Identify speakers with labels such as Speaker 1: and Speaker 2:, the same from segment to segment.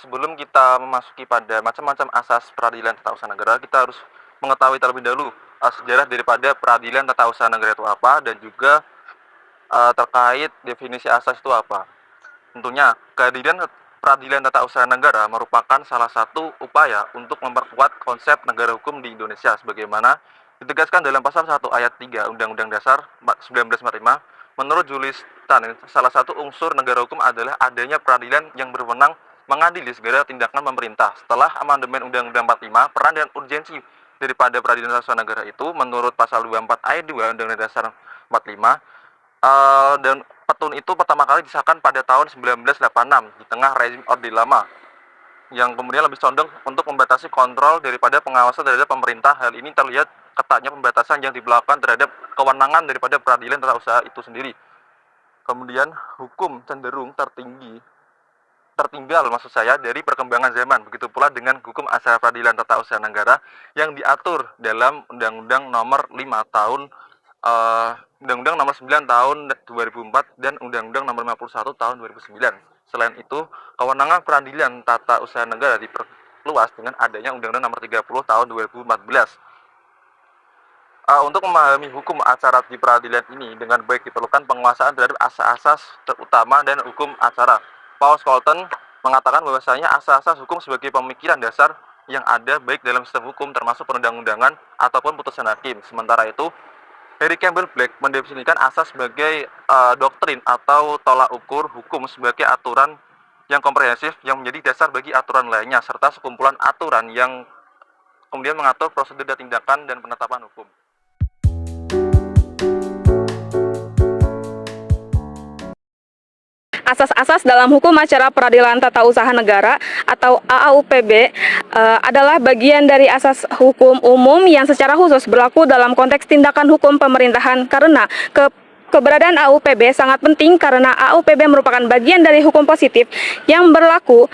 Speaker 1: sebelum kita memasuki pada macam-macam asas peradilan tata usaha negara, kita harus mengetahui terlebih dahulu sejarah daripada peradilan tata usaha negara itu apa, dan juga terkait definisi asas itu apa. Tentunya, kehadiran peradilan tata usaha negara merupakan salah satu upaya untuk memperkuat konsep negara hukum di Indonesia sebagaimana ditegaskan dalam pasal 1 ayat 3 Undang-Undang Dasar 1945. Menurut Julius Tan, salah satu unsur negara hukum adalah adanya peradilan yang berwenang mengadili segala tindakan pemerintah. Setelah amandemen Undang-Undang 45, peran dan urgensi daripada peradilan tata usaha negara itu menurut pasal 24 ayat 2 Undang-Undang Dasar 45, dan petun itu pertama kali disahkan pada tahun 1986 di tengah rezim Orde Lama yang kemudian lebih condong untuk membatasi kontrol daripada pengawasan terhadap pemerintah. Hal ini terlihat ketatnya pembatasan yang diberlakukan terhadap kewenangan daripada peradilan tata usaha itu sendiri. Kemudian hukum cenderung tertinggal maksud saya dari perkembangan zaman. Begitu pula dengan hukum acara peradilan tata usaha negara yang diatur dalam Undang-Undang Nomor 5 tahun Undang-Undang Nomor 9 tahun 2004 dan Undang-Undang Nomor 51 tahun 2009. Selain itu, kewenangan peradilan tata usaha negara diperluas dengan adanya Undang-Undang Nomor 30 tahun 2014. Untuk memahami hukum acara di peradilan ini dengan baik diperlukan penguasaan terhadap asas-asas terutama dan hukum acara. Paul Scholten mengatakan bahwasanya asas-asas hukum sebagai pemikiran dasar yang ada baik dalam sistem hukum termasuk perundang-undangan ataupun putusan hakim. Sementara itu, Harry Campbell Black mendefinisikan asas sebagai doktrin atau tolak ukur hukum sebagai aturan yang komprehensif yang menjadi dasar bagi aturan lainnya serta sekumpulan aturan yang kemudian mengatur prosedur dan tindakan dan penetapan hukum.
Speaker 2: Asas-asas dalam hukum acara peradilan tata usaha negara atau AAUPB adalah bagian dari asas hukum umum yang secara khusus berlaku dalam konteks tindakan hukum pemerintahan karena keberadaan AUPB sangat penting karena AUPB merupakan bagian dari hukum positif yang berlaku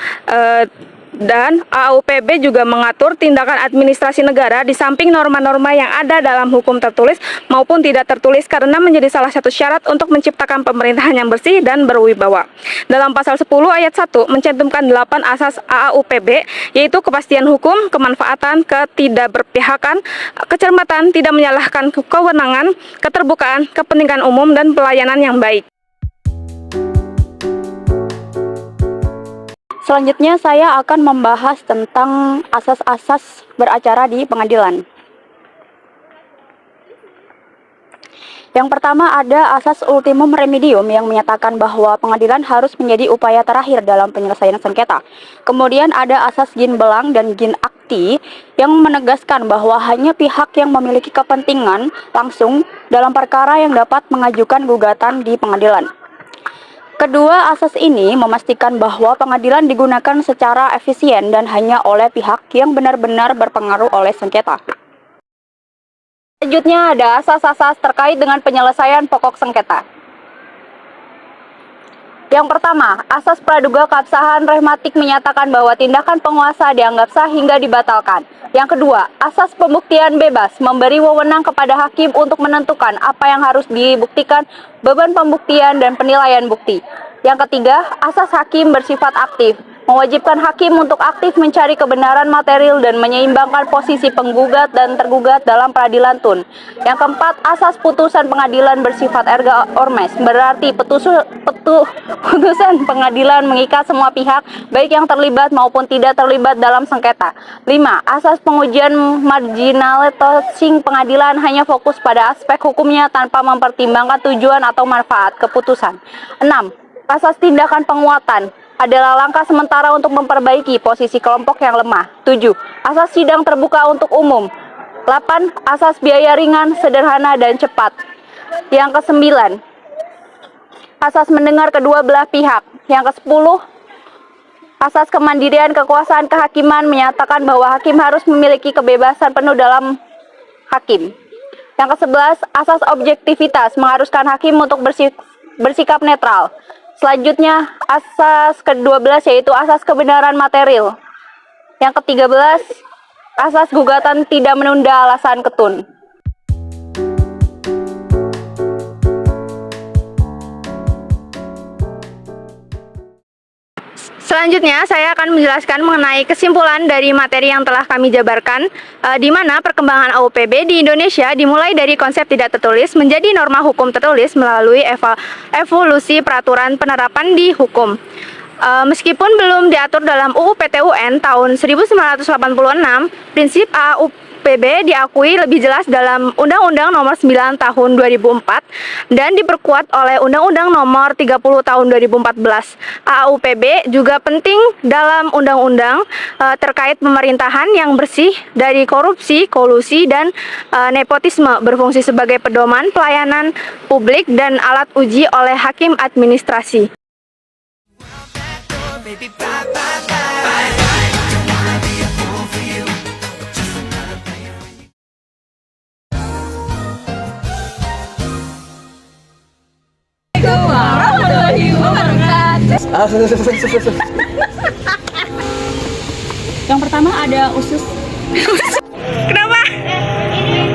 Speaker 2: dan AUPB juga mengatur tindakan administrasi negara di samping norma-norma yang ada dalam hukum tertulis maupun tidak tertulis karena menjadi salah satu syarat untuk menciptakan pemerintahan yang bersih dan berwibawa. Dalam pasal 10 ayat 1 mencantumkan 8 asas AAUPB yaitu kepastian hukum, kemanfaatan, ketidakberpihakan, kecermatan, tidak menyalahkan kewenangan, keterbukaan, kepentingan umum, dan pelayanan yang baik.
Speaker 3: Selanjutnya saya akan membahas tentang asas-asas beracara di pengadilan. Yang pertama ada asas ultimum remedium yang menyatakan bahwa pengadilan harus menjadi upaya terakhir dalam penyelesaian sengketa. Kemudian ada asas gin belang dan gin acti yang menegaskan bahwa hanya pihak yang memiliki kepentingan langsung dalam perkara yang dapat mengajukan gugatan di pengadilan. Kedua asas ini memastikan bahwa pengadilan digunakan secara efisien dan hanya oleh pihak yang benar-benar berpengaruh oleh sengketa. Selanjutnya ada asas-asas terkait dengan penyelesaian pokok sengketa. Yang pertama, asas praduga keabsahan rehmatik menyatakan bahwa tindakan penguasa dianggap sah hingga dibatalkan. Yang kedua, asas pembuktian bebas memberi wewenang kepada hakim untuk menentukan apa yang harus dibuktikan, beban pembuktian, dan penilaian bukti. Yang ketiga, asas hakim bersifat aktif, mewajibkan hakim untuk aktif mencari kebenaran material dan menyeimbangkan posisi penggugat dan tergugat dalam peradilan tun. Yang keempat, asas putusan pengadilan bersifat erga omnes, berarti putusan pengadilan mengikat semua pihak, baik yang terlibat maupun tidak terlibat dalam sengketa. 5. Asas pengujian marginalitating pengadilan hanya fokus pada aspek hukumnya tanpa mempertimbangkan tujuan atau manfaat keputusan. 6. Asas tindakan penguatan adalah langkah sementara untuk memperbaiki posisi kelompok yang lemah. 7. Asas sidang terbuka untuk umum. 8. Asas biaya ringan, sederhana, dan cepat. Yang ke-9, asas mendengar kedua belah pihak. Yang ke-10, asas kemandirian kekuasaan kehakiman menyatakan bahwa hakim harus memiliki kebebasan penuh dalam hakim. Yang ke-11, asas objektivitas mengharuskan hakim untuk bersikap netral. Selanjutnya, asas ke-12 yaitu asas kebenaran material. Yang ke-13, asas gugatan tidak menunda alasan ketun. Selanjutnya, saya akan menjelaskan mengenai kesimpulan dari materi yang telah kami jabarkan, di mana perkembangan AUPB di Indonesia dimulai dari konsep tidak tertulis menjadi norma hukum tertulis melalui evolusi peraturan penerapan di hukum. Meskipun belum diatur dalam UU PTUN tahun 1986, prinsip AUPB diakui lebih jelas dalam Undang-Undang Nomor 9 Tahun 2004 dan diperkuat oleh Undang-Undang Nomor 30 Tahun 2014. AUPB juga penting dalam undang-undang terkait pemerintahan yang bersih dari korupsi, kolusi, dan nepotisme, berfungsi sebagai pedoman pelayanan publik dan alat uji oleh hakim administrasi.
Speaker 4: Baby, bye, bye, bye. Bye, bye. Don't wanna be a fool for you. Just another player in you.
Speaker 5: Yang pertama ada usus.
Speaker 2: Kenapa?
Speaker 3: Ini